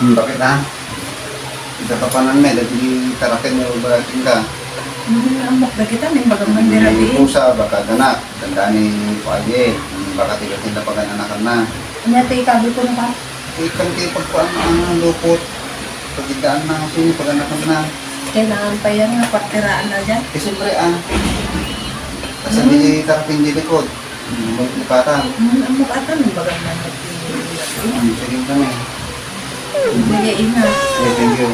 Bakit ha? Itatapanan may, dahil tarakin mo barating ka. Amok na kita, may bagang mandira Hindi di. pusa, baka ganak. Tandaan ni Paye. Baka tiga-tinda pag anakan na. Anyate ikabi ko na ka. Ikan kayo pagpaan ang lupot. Pagkidaan na kasi pag anakan na. Kailangan pa yan nga, partiraan na dyan. Eh siyempre kasi hindi tarapin di likod. Maglikatan. Amok ata, may bagang mandira. Sige kami. Bayain na. Thank you.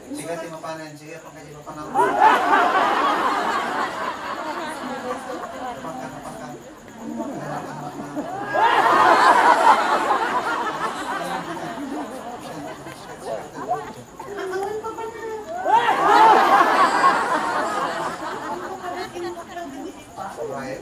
Sige, timapanan. Sige, pagkaji pa panang. Napangkan. Kumain.